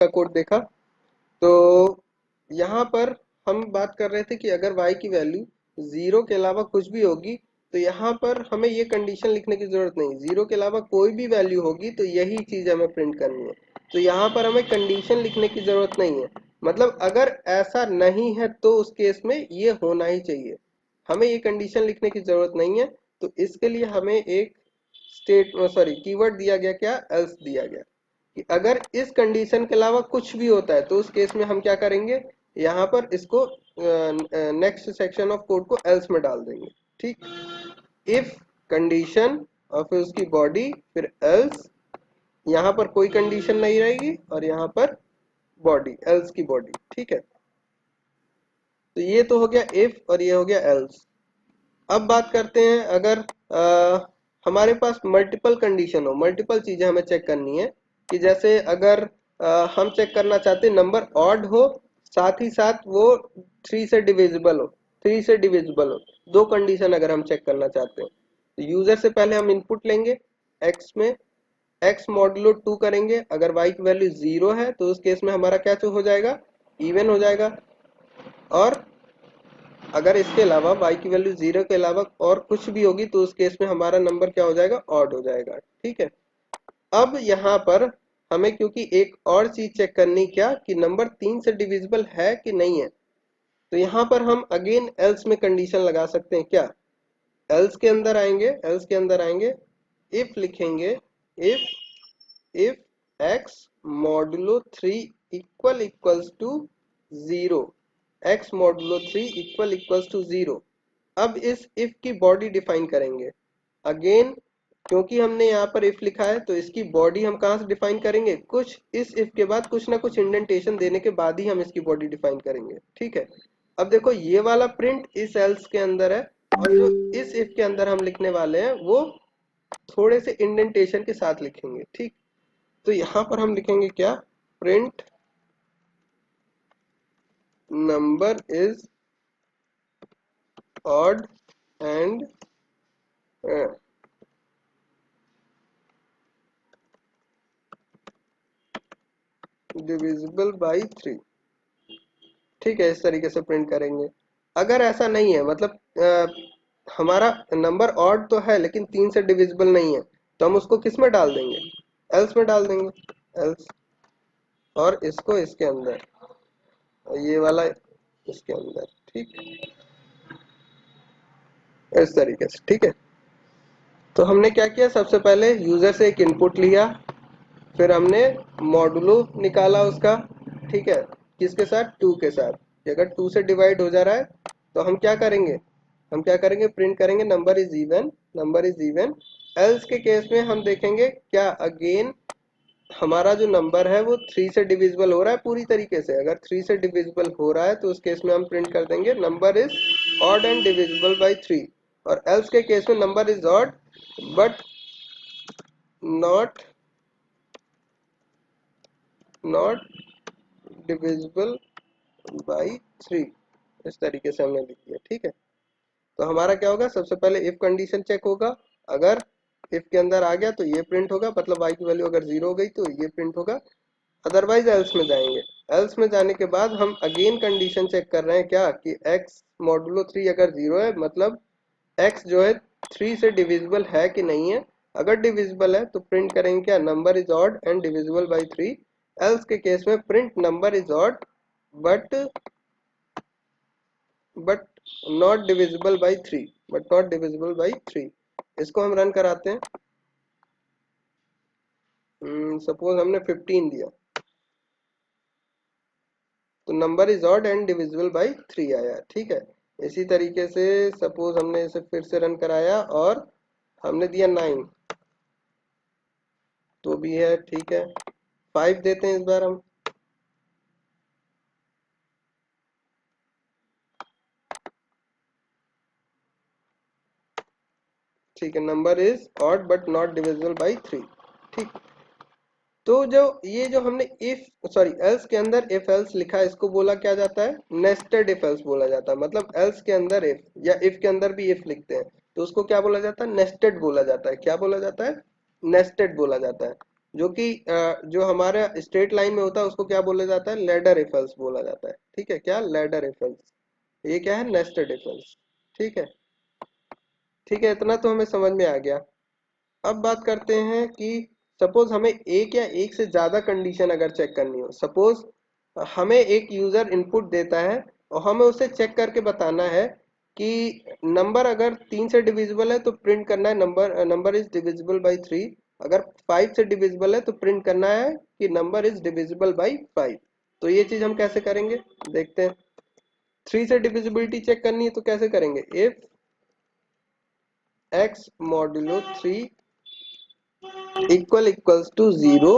का कोड देखा। तो यहाँ पर हम बात कर रहे थे कि अगर y की वैल्यू 0 के अलावा कुछ भी होगी तो यहाँ पर हमें ये कंडीशन लिखने की जरूरत नहीं, 0 के अलावा कोई भी वैल्यू होगी तो यही चीज हमें प्रिंट करनी है। तो यहाँ पर हमें कंडीशन लिखने की जरूरत नहीं है, मतलब अगर ऐसा नहीं है तो उस केस में ये होना ही चाहिए, हमें ये कंडीशन लिखने की जरूरत नहीं है। तो इसके लिए हमें एक कीवर्ड दिया गया, क्या, एल्स दिया गया, कि अगर इस कंडीशन के अलावा कुछ भी होता है तो उस केस में हम क्या करेंगे, यहाँ पर इसको नेक्स्ट सेक्शन ऑफ कोड को एल्स में डाल देंगे। ठीक, इफ कंडीशन और फिर उसकी बॉडी, फिर एल्स, यहाँ पर कोई कंडीशन नहीं रहेगी और यहाँ पर बॉडी, एल्स की बॉडी। ठीक है, तो ये तो हो गया इफ और ये हो गया एल्स। अब बात करते हैं, अगर हमारे पास मल्टीपल कंडीशन हो, मल्टीपल चीजें हमें चेक करनी है, कि जैसे अगर हम चेक करना चाहते हैं नंबर ऑड हो, साथ ही साथ वो 3 से डिविजिबल हो, 3 से डिविजिबल हो, दो कंडीशन अगर हम चेक करना चाहते हैं तो यूजर से पहले हम इनपुट लेंगे x में, x मॉडुलो 2 करेंगे, अगर y की वैल्यू 0 है तो उस केस में हमारा क्या हो जाएगा, इवन हो जाएगा। और अगर इसके अलावा y की वैल्यू 0 के अलावा और कुछ भी होगी तो उस केस में हमारा नंबर क्या हो जाएगा, ऑड हो जाएगा। ठीक है, अब यहाँ पर हमें क्योंकि एक और चीज चेक करनी, क्या, कि नंबर 3 से डिविजिबल है कि नहीं है, तो यहाँ पर हम अगेन एल्स में कंडीशन लगा सकते हैं। क्या, एल्स के अंदर आएंगे, एल्स के अंदर आएंगे, इफ लिखेंगे, if x modulo 3 equals to 0, x modulo 3 equals to 0। अब इस इफ की बॉडी डिफाइन करेंगे। अगेन क्योंकि हमने यहाँ पर इफ लिखा है तो इसकी बॉडी हम कहाँ से डिफाइन करेंगे, कुछ इस इफ के बाद कुछ ना कुछ इंडेंटेशन देने के बाद ही हम इसकी बॉडी डिफाइन करेंगे। ठीक है, अब देखो ये वाला प्रिंट इस एल्स के अंदर है और जो इस इफ के अंदर हम लिखने वाले हैं वो थोड़े से इंडेंटेशन के साथ लिखेंगे। ठीक, तो यहाँ पर हम लिखेंगे क्या, print number is odd and divisible by 3। ठीक है, इस तरीके से प्रिंट करेंगे। अगर ऐसा नहीं है, मतलब हमारा नंबर ऑड तो है लेकिन 3 से डिविजिबल नहीं है, तो हम उसको किस में डाल देंगे, एल्स में डाल देंगे, एल्स, और इसको इसके अंदर, और ये वाला इसके अंदर। ठीक, इस तरीके से। ठीक है, तो हमने क्या किया, सबसे पहले यूजर से एक इनपुट लिया, फिर हमने मॉडुलो निकाला उसका। ठीक है, किसके साथ, 2 के साथ, कि अगर 2 से डिवाइड हो जा रहा है तो हम क्या करेंगे, हम क्या करेंगे, प्रिंट करेंगे number is even, number is even. Else के केस में हम देखेंगे क्या, अगेन हमारा जो नंबर है वो 3 से डिविजिबल हो रहा है पूरी तरीके से, अगर 3 से डिविजिबल हो रहा है तो उस केस में हम प्रिंट कर देंगे number is odd and divisible by 3। और एल्स के केस में number is odd but not not divisible by 3। इस तरीके से हमने लिख दिया। ठीक है, तो हमारा क्या होगा, सबसे पहले इफ कंडीशन चेक होगा, अगर इफ के अंदर आ गया तो ये प्रिंट होगा, मतलब y की वैल्यू अगर 0 हो गई तो ये प्रिंट होगा, अदरवाइज एल्स में जाएंगे। एल्स में जाने के बाद हम अगेन कंडीशन चेक कर रहे हैं, क्या, कि x मॉडुलो 3 अगर 0 है, मतलब x जो है 3 से डिविजिबल है कि नहीं है। अगर डिविजिबल है तो प्रिंट करेंगे क्या, number is odd and divisible by 3। Else के केस में print number is odd but but not divisible by 3, but not divisible by 3। इसको हम रन कराते हैं। सपोज हमने 15 दिया तो number is odd and divisible by 3 आया। ठीक है, इसी तरीके से सपोज हमने इसे फिर से रन कराया और हमने दिया 9 तो भी है। ठीक है, 5 देते हैं इस बार हम, ठीक है, number is odd but not divisible by 3। ठीक, तो जो ये जो हमने इफ एल्स के अंदर इफ एल्स लिखा है इसको बोला क्या जाता है, नेस्टेड इफ एल्स बोला जाता है। मतलब एल्स के अंदर इफ या इफ के अंदर भी इफ लिखते हैं तो उसको क्या बोला जाता है, नेस्टेड बोला जाता है। क्या बोला जाता है, नेस्टेड बोला जाता है। जो कि जो हमारा स्ट्रेट लाइन में होता है उसको क्या बोला जाता है, लैडर इफ एल्स बोला जाता है। ठीक है, क्या लैडर इफ एल्स, ये क्या है, नेस्टेड इफ एल्स। ठीक है, ठीक है, इतना तो हमें समझ में आ गया। अब बात करते हैं कि सपोज हमें एक या एक से ज्यादा कंडीशन अगर चेक करनी हो। सपोज हमें एक यूजर इनपुट देता है और हमें उसे चेक करके बताना है कि नंबर अगर 3 से डिविजिबल है तो प्रिंट करना है नंबर इज डिविजिबल बाई 3। अगर 5 से डिविजिबल है तो प्रिंट करना है कि नंबर इज डिविजिबल बाई 5। तो ये चीज हम कैसे करेंगे, देखते हैं। 3 से डिविजिबिलिटी चेक करनी है तो कैसे करेंगे, if x modulo 3 equals to 0,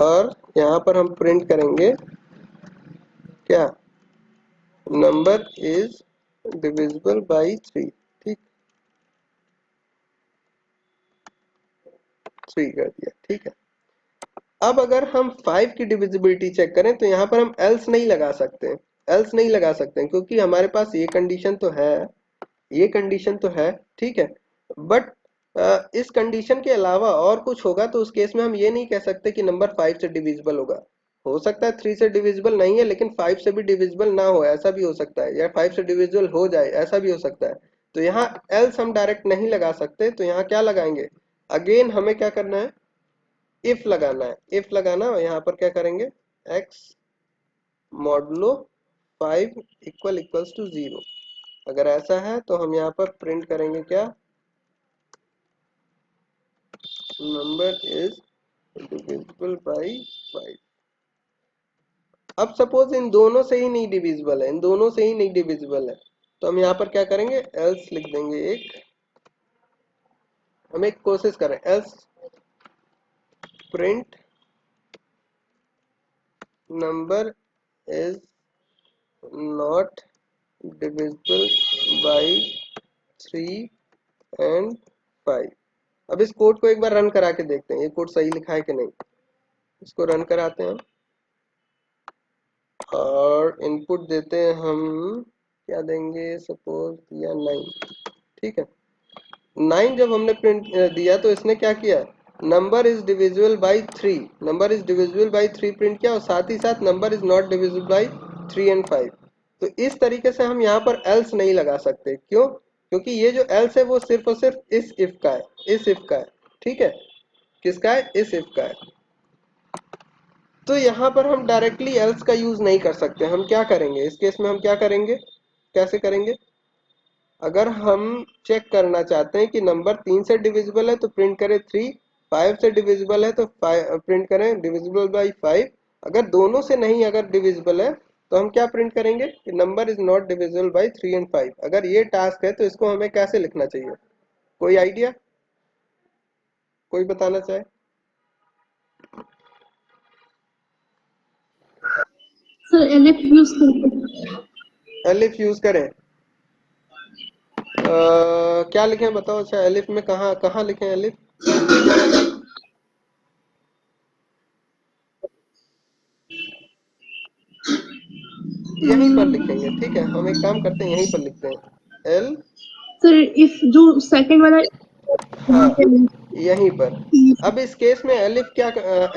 और यहाँ पर हम प्रिंट करेंगे क्या, नंबर इज डिविजिबल बाई 3। ठीक, 3 कर दिया। ठीक है, अब अगर हम 5 की डिविजिबिलिटी चेक करें तो यहाँ पर हम एल्स नहीं लगा सकते, एल्स नहीं लगा सकते हैं, क्योंकि हमारे पास ये कंडीशन तो है, ये कंडीशन तो है। ठीक है, बट इस कंडीशन के अलावा और कुछ होगा तो उस केस में हम ये नहीं कह सकते कि नंबर 5 से डिविजिबल होगा। हो सकता है 3 से डिविजिबल नहीं है लेकिन 5 से भी डिविजिबल ना हो, ऐसा भी हो सकता है, या 5 से डिविजिबल हो जाए, ऐसा भी हो सकता है। तो यहाँ एल्स हम डायरेक्ट नहीं लगा सकते, तो यहाँ क्या लगाएंगे, अगेन हमें क्या करना है, इफ लगाना है। इफ लगाना है, यहाँ पर क्या करेंगे, x मॉडुलो 5 इक्वल्स टू 0। अगर ऐसा है तो हम यहाँ पर प्रिंट करेंगे क्या, नंबर इज डिविजिबल बाई 5। अब सपोज इन दोनों से ही नहीं डिविजिबल है, इन दोनों से ही नहीं डिविजिबल है, तो हम यहाँ पर क्या करेंगे, एल्स लिख देंगे। हम एक कोशिश करें, else print number is not divisible by 3 and 5। अब इस कोड को एक बार रन करा के देखते हैं, ये कोड सही लिखा है कि नहीं। इसको रन कराते हैं और इनपुट देते हैं हम, क्या देंगे, सपोज दिया 9। ठीक है, 9 जब हमने प्रिंट दिया तो इसने क्या किया, number is divisible by 3, number is divisible by 3 print किया, और साथ ही साथ number is not divisible by 3 and 5। तो इस तरीके से हम यहाँ पर एल्स नहीं लगा सकते, क्यों, क्योंकि ये जो एल्स है वो सिर्फ और सिर्फ इस इफ का है, इस इफ का है। ठीक है, किसका है, इस इफ का है। तो यहाँ पर हम डायरेक्टली एल्स का यूज नहीं कर सकते। हम क्या करेंगे इस केस में, हम क्या करेंगे, कैसे करेंगे, अगर हम चेक करना चाहते हैं कि नंबर 3 से डिविजिबल है तो प्रिंट करें 3, 5 से डिविजिबल है तो प्रिंट करें डिविजिबल बाई 5। अगर दोनों से नहीं अगर डिविजिबल है तो हम क्या प्रिंट करेंगे कि number is not divisible by 3 and 5। अगर ये टास्क है तो इसको हमें कैसे लिखना चाहिए, कोई आइडिया, कोई बताना चाहे। सर एलिफ यूज करते एलिफ यूज करें, क्या लिखें बताओ, अच्छा एलिफ में कहाँ कहाँ लिखें एलिफ, यहीं पर लिखेंगे। ठीक है, हम एक काम करते हैं, यहीं पर लिखते हैं एल, सर इफ जो सेकंड वाला यहाँ हाँ पे यहीं पर। अब इस केस में एलिफ क्या,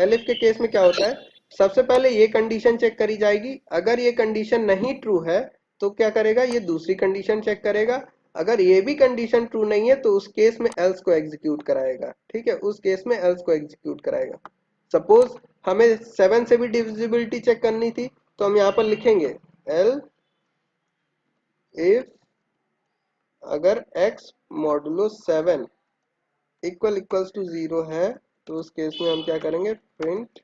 एलिफ के केस में क्या होता है, सबसे पहले ये कंडीशन चेक करी जाएगी। अगर ये कंडीशन नहीं ट्रू है तो क्या करेगा, ये दूसरी कंडीशन चेक करेगा। अगर ये भी कंडीशन ट्रू नहीं है तो उस केस में एल्स को एग्जीक्यूट कराएगा। ठीक है, उस केस में एल्स को एग्जीक्यूट कराएगा। सपोज हमें 7 से भी डिविजिबिलिटी चेक करनी थी तो हम यहाँ पर लिखेंगे एल इफ अगर x मॉडुलो 7 इक्वल्स टू 0 है तो उस केस में हम क्या करेंगे, print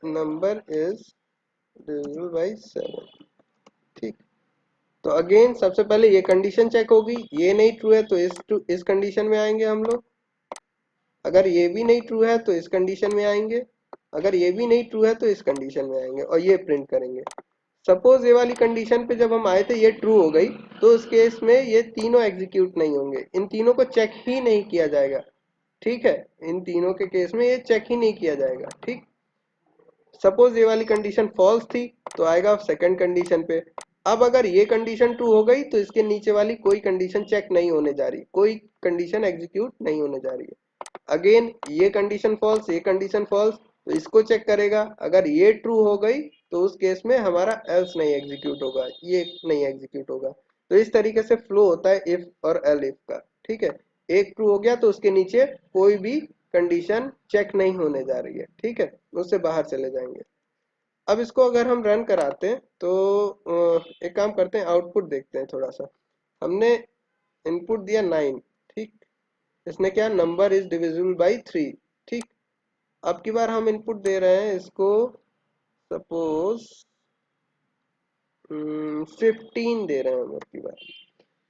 number is divisible by 7। ठीक, तो अगेन सबसे पहले ये कंडीशन चेक होगी, ये नहीं ट्रू है तो इस कंडीशन में आएंगे हम लोग। अगर ये भी नहीं ट्रू है तो इस कंडीशन में आएंगे। अगर ये भी नहीं ट्रू है तो इस कंडीशन में आएंगे और ये प्रिंट करेंगे। सपोज ये वाली कंडीशन पे जब हम आए थे ये ट्रू हो गई तो उस केस में ये तीनों एग्जीक्यूट नहीं होंगे, इन तीनों को चेक ही नहीं किया जाएगा। ठीक है, इन तीनों के केस में ये चेक ही नहीं किया जाएगा। ठीक, सपोज ये वाली कंडीशन फॉल्स थी तो आएगा सेकंड कंडीशन पे, अब अगर ये कंडीशन ट्रू हो गई तो इसके नीचे वाली कोई कंडीशन चेक नहीं होने जा रही, कोई कंडीशन एग्जीक्यूट नहीं होने जा रही है। अगेन ये कंडीशन फॉल्स, ये कंडीशन फॉल्स, तो इसको चेक करेगा। अगर ये ट्रू हो गई तो उस केस में हमारा एल्स नहीं एग्जीक्यूट होगा, ये नहीं एग्जीक्यूट होगा। तो इस तरीके से फ्लो होता है इफ और एल इफ का। ठीक है, एक ट्रू हो गया तो उसके नीचे कोई भी कंडीशन चेक नहीं होने जा रही है। ठीक है, उससे बाहर चले जाएंगे। अब इसको अगर हम रन कराते हैं तो एक काम करते हैं, आउटपुट देखते हैं थोड़ा सा। हमने इनपुट दिया 9। ठीक, इसने क्या, नंबर इज डिविजिबल बाई 3। ठीक, अब की बार हम इनपुट दे रहे हैं इसको, सपोज 15 दे रहे हैं हम अब की बार।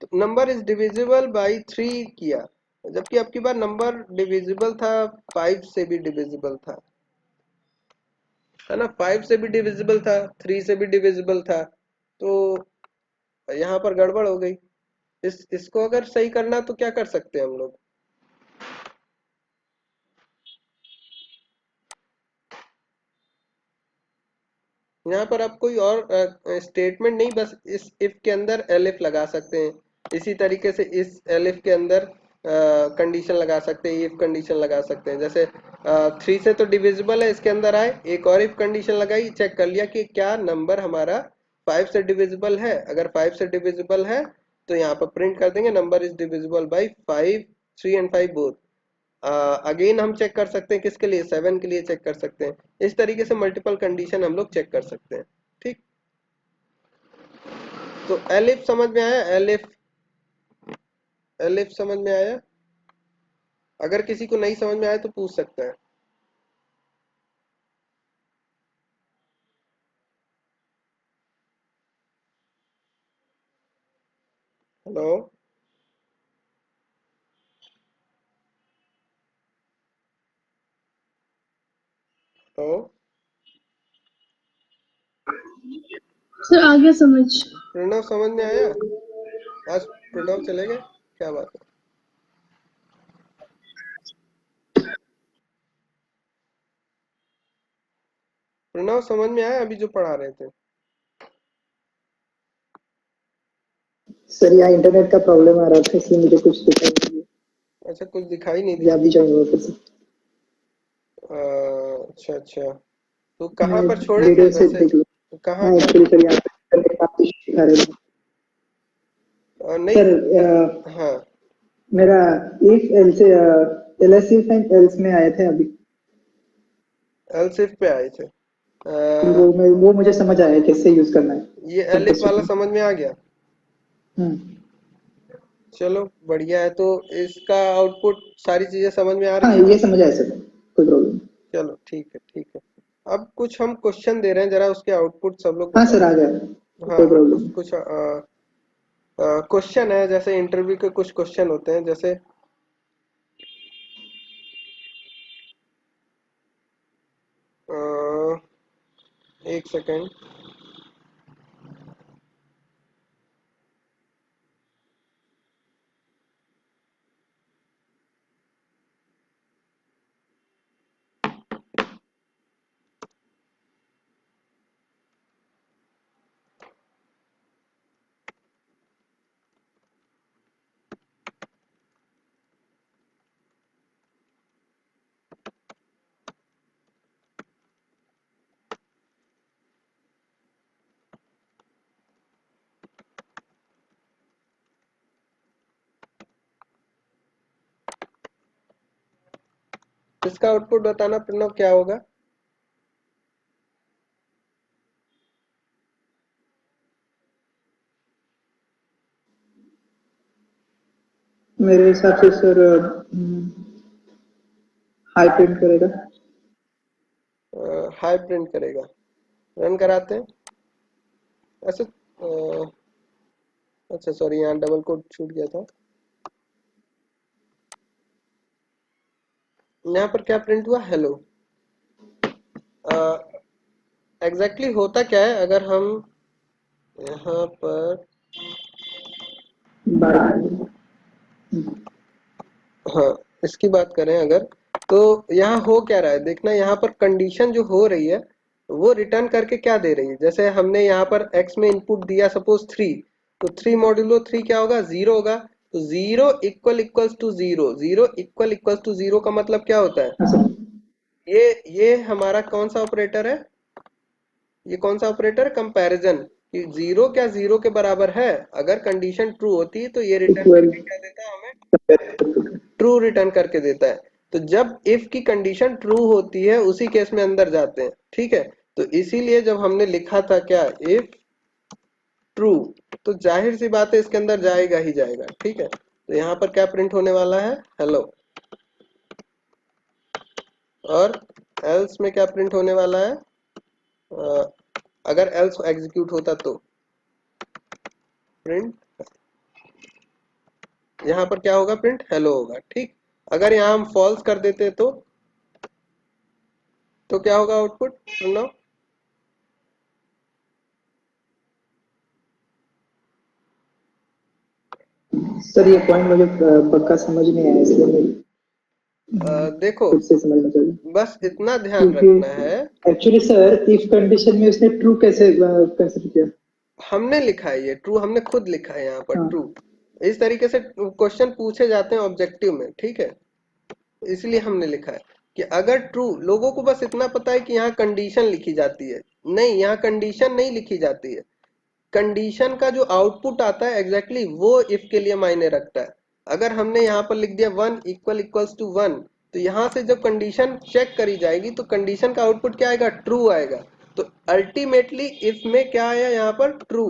तो नंबर इज डिविजिबल बाई 3 किया, जबकि अब की बार नंबर डिविजिबल था, 5 से भी डिविजिबल था, है ना, 5 से भी डिविजिबल था, 3 से भी डिविजिबल था। तो यहाँ पर गड़बड़ हो गई। इसको अगर सही करना तो क्या कर सकते हैं हम लोग। यहाँ पर आप कोई और स्टेटमेंट नहीं, बस इस इफ के अंदर एलिफ लगा सकते हैं। इसी तरीके से इस एलिफ के अंदर कंडीशन लगा सकते हैं, इफ कंडीशन लगा सकते हैं। जैसे 3 से तो डिविजिबल है, इसके अंदर आए, एक और इफ कंडीशन लगाई, चेक कर लिया कि क्या नंबर हमारा 5 से डिविजिबल है। अगर 5 से डिविजिबल है तो यहाँ पर प्रिंट कर देंगे number is divisible by 5, 3 and 5 both. Again हम चेक कर सकते हैं किसके लिए, 7 के लिए चेक कर सकते हैं। इस तरीके से मल्टीपल कंडीशन हम लोग चेक कर सकते हैं। ठीक, तो एलिफ समझ में आया, एलिफ, एलिफ समझ में आया। अगर किसी को नहीं समझ में आया तो पूछ सकता है। हेलो, हेलो, सर आ गया समझ। प्रणव समझ में आया। आज प्रणव चले गए, क्या बात है। प्रणव समझ में आया अभी जो पढ़ा रहे थे। सर यहाँ इंटरनेट का प्रॉब्लम आ रहा था इसलिए मुझे कुछ दिखाई नहीं दिया। अच्छा, कुछ दिखाई नहीं या दिया। भी जाऊंगा फिर से। अच्छा अच्छा, तो कहाँ मैं पर छोड़े थे वीडियो से वैसे, देख लूँ। कहाँ हाँ कहाँ। एक्चुअली सर यहाँ पे इंटरनेट काफी दिखा रहे थे। नहीं, सर हाँ, मेरा इफ एल से एलएस इफ एंड एल्स में आए थे अभी। एलसिफ पे आए थे। वो मुझे समझ आया कैसे यूज करना है ये एलिफ सिंपल वाला में। समझ में आ गया। हम्म। चलो बढ़िया है, तो इसका आउटपुट सारी चीजें समझ में आ रही हाँ है ना। ये समझ आया सर, कोई प्रॉब्लम नहीं। चलो ठीक है ठीक है। अब कुछ हम क्वेश्चन दे रहे हैं, जरा उसके आउटपुट सब लोग हाँ सर आ बताइए। गया, हाँ कोई हाँ, प्रॉब्लम कुछ नहीं। कुछ क्वेश्चन है, जैसे इंटरव्यू के कुछ क्वेश्चन होते हैं, जैसे अ, एक सेकेंड। इसका आउटपुट बताना प्रणव, क्या होगा। मेरे हिसाब से सर हाई प्रिंट करेगा। हाई प्रिंट करेगा। रन कराते हैं। ऐसे अच्छा सॉरी, यहाँ डबल कोट छूट गया था। यहाँ पर क्या प्रिंट हुआ, हेलो। एग्जैक्टली होता क्या है, अगर हम यहाँ पर, बारह। हाँ, इसकी बात करें अगर, तो यहाँ हो क्या रहा है देखना, यहाँ पर कंडीशन जो हो रही है वो रिटर्न करके क्या दे रही है, जैसे हमने यहाँ पर x में इनपुट दिया सपोज 3, तो 3 मॉड्यूलो 3 क्या होगा, 0 होगा। तो 0 इक्वल्स टू 0, 0 इक्वल्स टू 0 का मतलब क्या होता है, हाँ सर। ये हमारा कौन सा ऑपरेटर है, ये कौन सा ऑपरेटर, कंपैरिजन, कि 0 क्या 0 के बराबर है। अगर कंडीशन ट्रू होती है तो ये रिटर्न इक्वल करके क्या देता है हमें, ट्रू रिटर्न करके देता है। तो जब इफ की कंडीशन ट्रू होती है उसी केस में अंदर जाते हैं, ठीक है। तो इसीलिए जब हमने लिखा था क्या, इफ ट्रू, तो जाहिर सी बात है इसके अंदर जाएगा ही जाएगा, ठीक है। तो यहाँ पर क्या प्रिंट होने वाला है, हेलो। और एल्स में क्या प्रिंट होने वाला है, अगर एल्स एग्जीक्यूट होता तो प्रिंट, यहाँ पर क्या होगा, प्रिंट हेलो होगा, ठीक। अगर यहाँ हम फॉल्स कर देते तो क्या होगा आउटपुट, सुनो। सर ये पॉइंट मुझे पक्का समझ नहीं आया, इसलिए मैं देखो, फिर से समझना चाहिए। बस इतना ध्यान क्योंकि रखना है, एक्चुअली सर इफ कंडीशन में उसने ट्रू कैसे कंसिडर किया? हमने लिखा है ये ट्रू, हमने खुद लिखा है यहाँ पर हाँ ट्रू। इस तरीके से क्वेश्चन पूछे जाते हैं ऑब्जेक्टिव में, ठीक है। इसलिए हमने लिखा है कि अगर ट्रू, लोगों को बस इतना पता है कि यहाँ कंडीशन लिखी जाती है, नहीं, यहाँ कंडीशन नहीं लिखी जाती है। कंडीशन का जो आउटपुट आता है एग्जैक्टली वो इफ के लिए मायने रखता है। अगर हमने यहाँ पर लिख दिया 1 इक्वल्स टू 1, तो यहाँ से जब कंडीशन चेक करी जाएगी तो कंडीशन का आउटपुट क्या आएगा, ट्रू आएगा। तो अल्टीमेटली इफ में क्या आया यहाँ पर, ट्रू।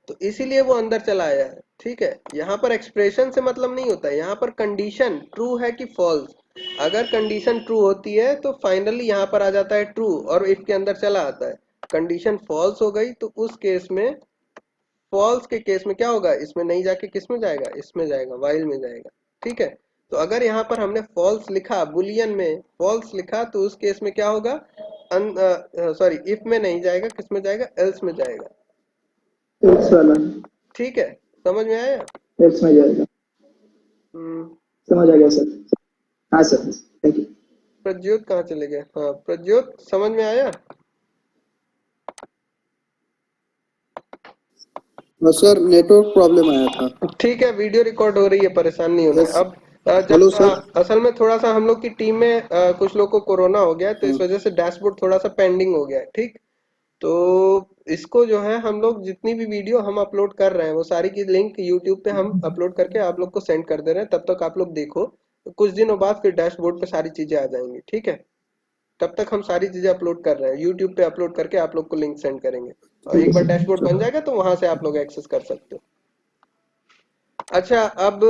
तो इसीलिए वो अंदर चला आया है, ठीक है। यहाँ पर एक्सप्रेशन से मतलब नहीं होता है, यहाँ पर कंडीशन ट्रू है कि फॉल्स। अगर कंडीशन ट्रू होती है तो फाइनली यहाँ पर आ जाता है ट्रू और इफ के अंदर चला आता है। कंडीशन फॉल्स हो गई तो उस केस में, फॉल्स के केस में क्या होगा, इसमें नहीं जाके किस में जाएगा, इसमें जाएगा, वाइल में जाएगा, ठीक है। तो अगर यहाँ पर हमने फॉल्स लिखा, बुलियन में फॉल्स लिखा, तो उस केस में क्या होगा, सॉरी, इफ में नहीं जाएगा, किस में जाएगा, एल्स में जाएगा, एल्स वाला, ठीक है। समझ में आया। एल्स में जाएगा। हम्म, समझ आ गया सर। हाँ सर, थैंक यू। प्रज्योत कहाँ चले गए, हाँ प्रज्योत, समझ में आया। सर नेटवर्क प्रॉब्लम आया था। ठीक है, वीडियो रिकॉर्ड हो रही है, परेशान नहीं होना है। यस। अब हेलो जब सर। असल में थोड़ा सा हम लोग की टीम में कुछ लोग को कोरोना हो गया है, तो इस हाँ। वजह से डैशबोर्ड थोड़ा सा पेंडिंग हो गया है, ठीक। तो इसको जो है हम लोग जितनी भी वीडियो हम अपलोड कर रहे हैं वो सारी की लिंक यूट्यूब पे हम अपलोड करके आप लोग को सेंड कर दे रहे हैं, तब तक आप लोग देखो। तो कुछ दिनों बाद फिर डैशबोर्ड पे सारी चीजें आ जाएंगी, ठीक है। तब तक हम सारी चीजें अपलोड कर रहे हैं, यूट्यूब पे अपलोड करके आप लोग को लिंक सेंड करेंगे, और ठीक है एक बार सर। डैशबोर्ड बन जाएगा तो वहां से आप लोग एक्सेस कर सकते हो। अच्छा, अब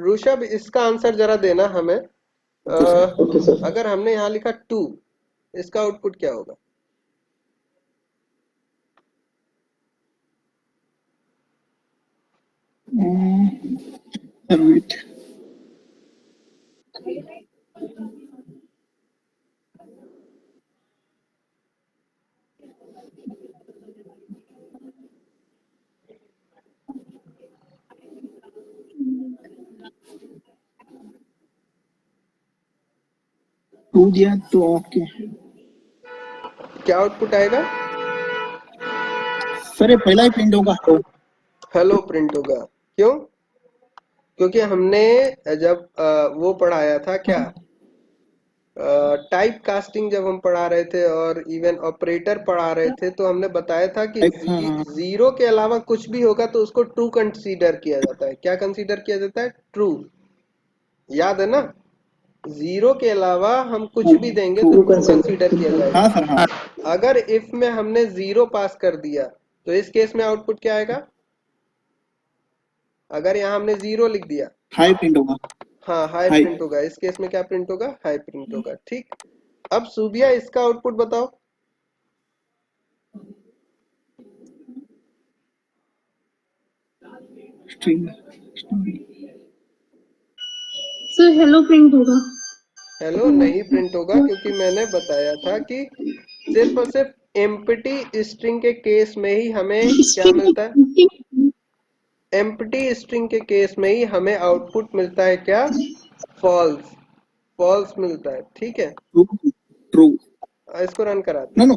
ऋषभ, इसका आंसर जरा देना हमें। Okay sir, okay sir. अगर हमने यहाँ लिखा 2, इसका आउटपुट क्या होगा। वेट। टू दिया तो ओके क्या आउटपुट आएगा, सर, ये पहला ही प्रिंट होगा। हेलो प्रिंट होगा। क्यों, क्योंकि हमने जब वो पढ़ाया था क्या, टाइप कास्टिंग जब हम पढ़ा रहे थे और इवन ऑपरेटर पढ़ा रहे थे, तो हमने बताया था कि हाँ जीरो के अलावा कुछ भी होगा तो उसको ट्रू कंसीडर किया जाता है। क्या कंसीडर किया जाता है, ट्रू, याद है ना। जीरो के अलावा हम कुछ भी देंगे तो ट्रू ट्रू कंसीडर किया कंसीडर। जाएगा। हाँ सर, हाँ। अगर इफ में हमने जीरो पास कर दिया तो इस केस में आउटपुट क्या आएगा, अगर यहाँ हमने जीरो लिख दिया, हाई प्रिंट होगा। हाँ हाई हाई। प्रिंट होगा, इस केस में क्या प्रिंट होगा, हाई प्रिंट होगा, ठीक। अब सुबिया, इसका आउटपुट बताओ। स्ट्रिंग। सर हेलो प्रिंट होगा। हेलो नहीं प्रिंट होगा, क्योंकि मैंने बताया था कि सिर्फ और सिर्फ एम्प्टी स्ट्रिंग के केस में ही हमें क्या मिलता है, एम्प्टी स्ट्रिंग के केस में ही हमें आउटपुट मिलता है क्या, फॉल्स, फॉल्स मिलता है, ठीक है। ट्रू। ट्रू। इसको रन कराते नो हैं। नो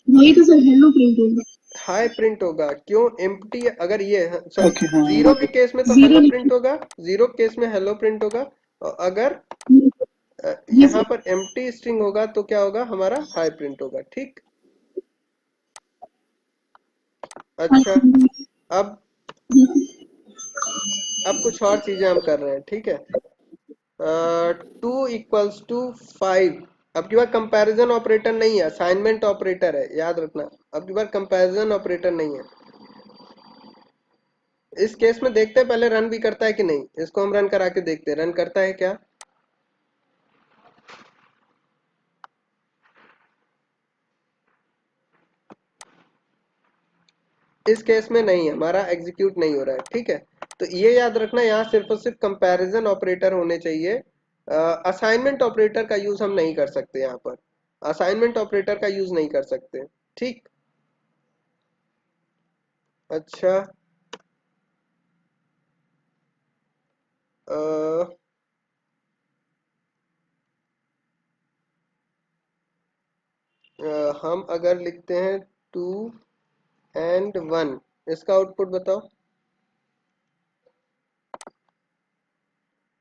वही तो सर हेलो प्रिंट होगा। हाई प्रिंट होगा क्यों? एम्प्टी अगर ये सॉरी ओके हाँ जीरो के केस में तो जीरो हेलो लिखा प्रिंट होगा, जीरो के केस में हेलो प्रिंट होगा, और अगर ये यहाँ सर। पर एम्प्टी स्ट्रिंग होगा तो क्या होगा? हमारा हाई प्रिंट होगा। ठीक, अच्छा। अब कुछ और चीजें हम कर रहे हैं। ठीक है, 2 = 5। अब की बार कंपैरिजन ऑपरेटर नहीं है, असाइनमेंट ऑपरेटर है, याद रखना। अब की बार कंपैरिजन ऑपरेटर नहीं है। इस केस में देखते हैं पहले रन भी करता है कि नहीं। इसको हम रन करा के देखते हैं रन करता है क्या। इस केस में नहीं है, हमारा एग्जीक्यूट नहीं हो रहा है। ठीक है, तो ये याद रखना, यहाँ सिर्फ और सिर्फ कंपैरिजन ऑपरेटर होने चाहिए। असाइनमेंट ऑपरेटर का यूज हम नहीं कर सकते यहाँ पर, असाइनमेंट ऑपरेटर का यूज नहीं कर सकते। ठीक, अच्छा। अ, हम अगर लिखते हैं 2 and 1, इसका आउटपुट बताओ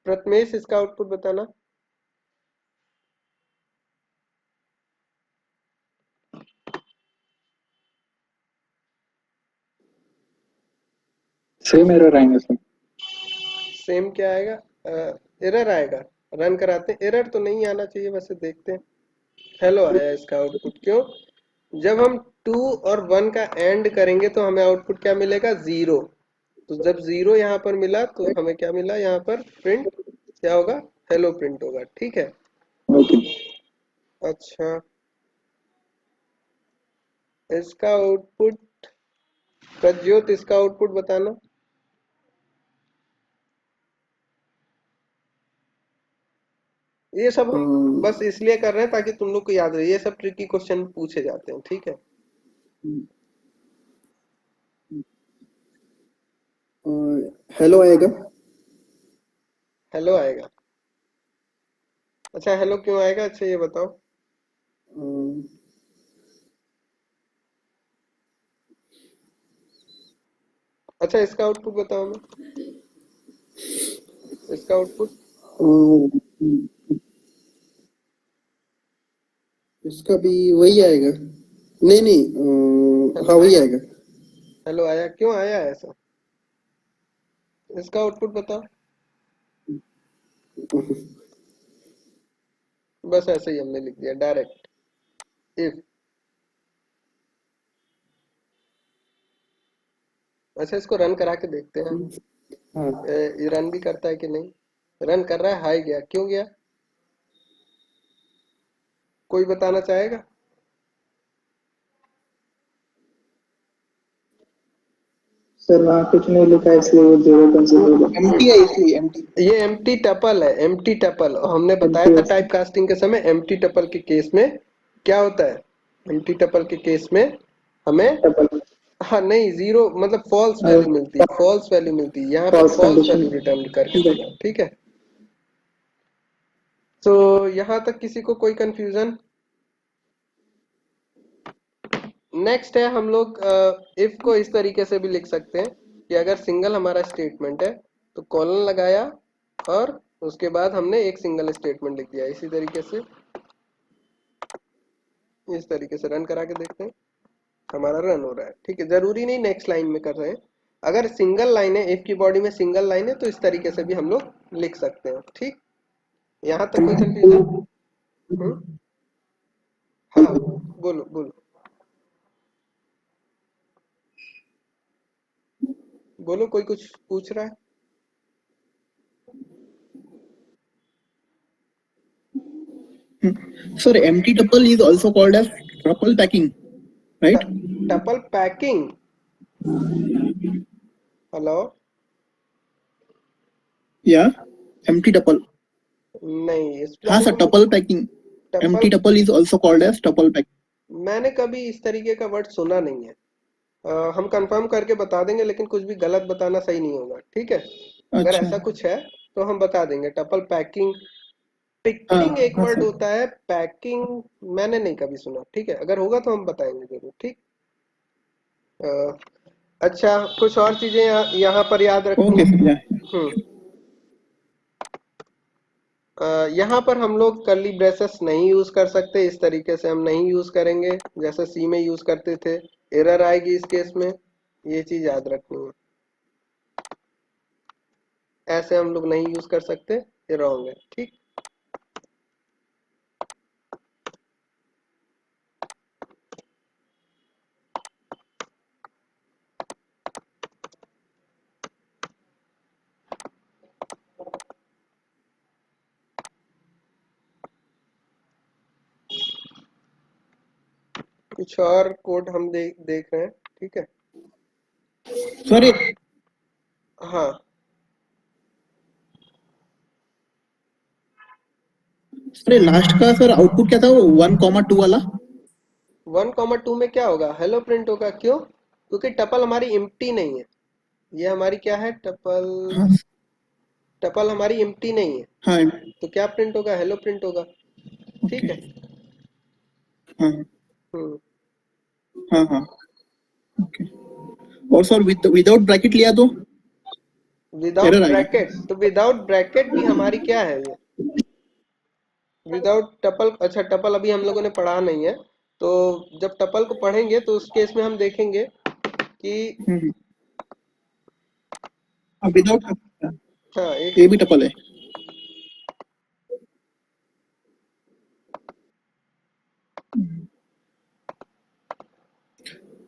प्रथमेश, इसका आउटपुट बताना। सेम एरर आएंगे सर। सेम क्या आएगा? एरर आएगा। रन कराते हैं, एरर तो नहीं आना चाहिए वैसे, देखते हैं। हेलो आया इसका आउटपुट, क्यों? जब हम 2 और 1 का एंड करेंगे तो हमें आउटपुट क्या मिलेगा? 0। तो जब 0 यहाँ पर मिला तो हमें क्या मिला? यहाँ पर प्रिंट क्या होगा? हेलो प्रिंट होगा। ठीक है, ओके अच्छा। इसका आउटपुट प्रज्योत, इसका आउटपुट बताना। ये सब हम बस इसलिए कर रहे हैं ताकि तुम लोग को याद रहे, ये सब ट्रिकी क्वेश्चन पूछे जाते हैं। ठीक है, हेलो आएगा। हेलो आएगा। अच्छा, हेलो क्यों आएगा? अच्छा ये बताओ। अच्छा, इसका आउटपुट बताओ हमें, इसका आउटपुट। इसका भी वही आएगा। नहीं नहीं हेलो हाँ वही आया, आएगा। हेलो आया, क्यों आया ऐसा? इसका आउटपुट बताओ। बस ऐसे ही हमने लिख दिया डायरेक्ट। इफ, अच्छा इसको रन करा के देखते हैं। हाँ ये रन भी करता है कि नहीं? रन कर रहा है, हाई गया, क्यों गया? कोई बताना चाहेगा? सर वहाँ कुछ नहीं लिखा है इसलिए वो जीरो कंसिडर होगा। एम्प्टी है इसलिए एम्प्टी। ये एम्प्टी टपल है, एम्प्टी टपल। हमने बताया एम्प्टी था टाइप कास्टिंग के समय एम्प्टी टपल के केस में क्या होता है। एम्प्टी टपल के केस में हमें, टपल हाँ नहीं, जीरो मतलब फॉल्स वैल्यू मिलती है, फॉल्स वैल्यू मिलती है, यहाँ पे false false condition. Value return करके ठीक है। देगा। ठीक है, तो यहाँ तक किसी को कोई कंफ्यूजन? नेक्स्ट है, हम लोग इफ को इस तरीके से भी लिख सकते हैं कि अगर सिंगल हमारा स्टेटमेंट है तो कॉलन लगाया और उसके बाद हमने एक सिंगल स्टेटमेंट लिख दिया। इसी तरीके से, इस तरीके से रन करा के देखते हैं, हमारा रन हो रहा है। ठीक है, जरूरी नहीं नेक्स्ट लाइन में कर रहे हैं। अगर सिंगल लाइन है, इफ की बॉडी में सिंगल लाइन है, तो इस तरीके से भी हम लोग लिख सकते हैं। ठीक, यहाँ तक कोई कंफ्यूजन? हाँ, बोलो बोलो बोलो, कोई कुछ पूछ रहा है? Sir empty tuple is also called as tuple packing, right? Tuple packing? Hello, या एम्प्टी टपल। नहीं इस हाँ वाले सर को tuple packing. Tuple, empty tuple is also called as tuple packing. मैंने कभी इस तरीके का वर्ड सुना नहीं है। हम कंफर्म करके बता देंगे, लेकिन कुछ भी गलत बताना सही नहीं होगा। ठीक है, अगर अच्छा ऐसा कुछ है तो हम बता देंगे टपल पैकिंग। पिक्टिंग एक हाँ वर्ड सर। होता है, पैकिंग मैंने नहीं कभी सुना। ठीक है, अगर होगा तो हम बताएंगे जरूर। ठीक। अ, अच्छा, कुछ और चीजें यहाँ पर याद रखनी ओके है। सर, या हम्म यहाँ पर हम लोग कर्ली ब्रेसेस नहीं यूज कर सकते, इस तरीके से हम नहीं यूज करेंगे जैसे सी में यूज करते थे। एरर आएगी इस केस में, ये चीज याद रखनी है। ऐसे हम लोग नहीं यूज कर सकते, ये रॉन्ग है। ठीक। कुछ और कोड हम देख रहे हैं। ठीक है। सर हाँ, सर लास्ट का सर आउटपुट क्या था, वो 1,2 वाला? 1,2 में क्या होगा? हेलो प्रिंट होगा। क्यों? क्योंकि टपल हमारी एम्प्टी नहीं है। ये हमारी क्या है? टपल। हाँ टपल हमारी एम्प्टी नहीं है, हाँ। तो क्या प्रिंट होगा? हेलो प्रिंट होगा। ओके। ठीक है। हाँ हम्म हाँ हाँ। ओके। और सर विदाउट ब्रैकेट लिया तो विदाउट एरर आएगा? ब्रैकेट, तो विदाउट ब्रैकेट भी हमारी क्या है? ये विदाउट टपल। अच्छा, टपल अभी हम लोगों ने पढ़ा नहीं है, तो जब टपल को पढ़ेंगे तो उस केस में हम देखेंगे कि हम्म। अब विदाउट हाँ, एक ये भी टपल है।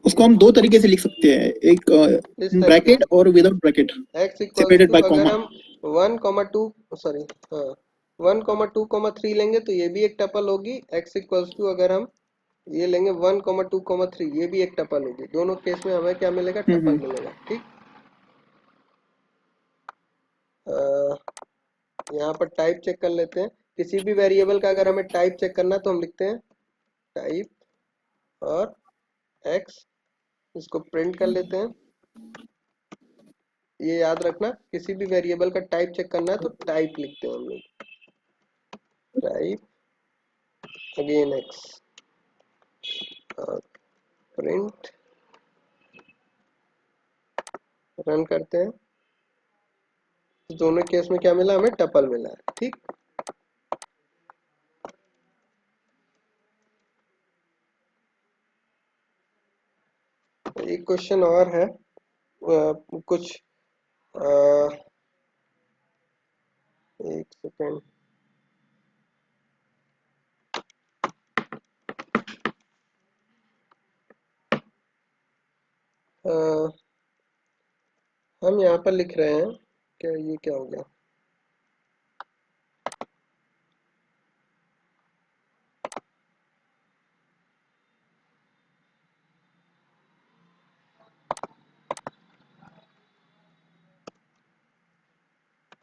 उसको हम दो तरीके से लिख सकते हैं, एक इस तरीके ब्रैकेट और without bracket, x equals separated two, by अगर कॉमा। हम 1,2 सॉरी, हाँ 1,2,3 लेंगे तो ये भी एक टपल होगी। x इक्वल्स टू अगर हम ये लेंगे 1,2,3, ये भी एक टपल होगी। दोनों केस में हमें क्या मिलेगा? टपल हम्म। मिलेगा। ठीक। अ, यहाँ पर टाइप चेक कर लेते हैं। किसी भी वेरिएबल का अगर हमें टाइप चेक करना है तो हम लिखते हैं टाइप और x, इसको प्रिंट कर लेते हैं। ये याद रखना, किसी भी वेरिएबल का टाइप चेक करना है तो टाइप लिखते हैं हम लोग। टाइप अगेन x और प्रिंट, रन करते हैं तो दोनों केस में क्या मिला? हमें टपल मिला है। ठीक। एक क्वेश्चन और है, कुछ एक सेकेंड। हम यहाँ पर लिख रहे हैं, क्या ये क्या हो गया?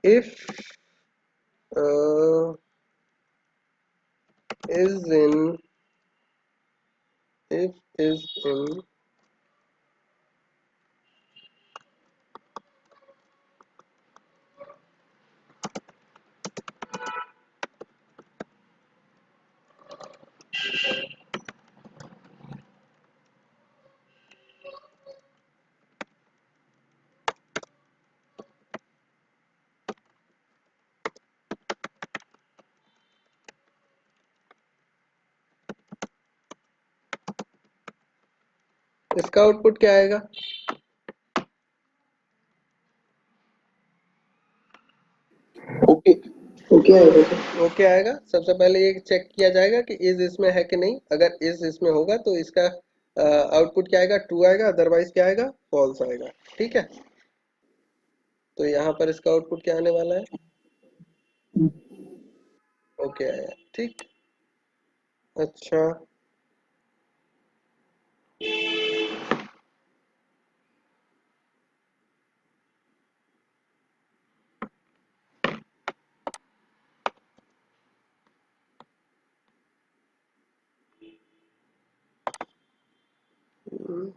if is in if is in इसका आउटपुट क्या आएगा? ओके। ओके आएगा सर। ओके आएगा। सबसे पहले ये चेक किया जाएगा कि इज इसमें है कि नहीं। अगर इज इसमें होगा तो इसका आउटपुट क्या आएगा? ट्रू आएगा। अदरवाइज क्या आएगा? फॉल्स आएगा। ठीक है। तो यहाँ पर इसका आउटपुट क्या आने वाला है? ओके आया। ठीक। अच्छा, हम्म,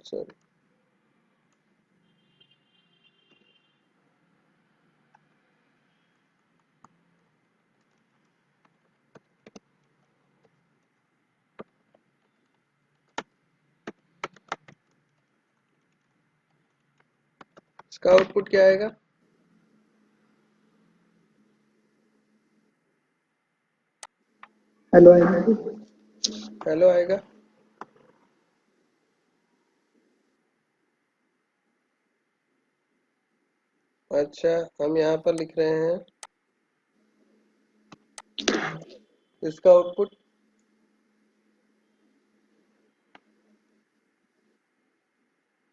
सॉरी, इसका आउटपुट क्या आएगा? हेलो हेलो आएगा। अच्छा, हम यहाँ पर लिख रहे हैं इसका आउटपुट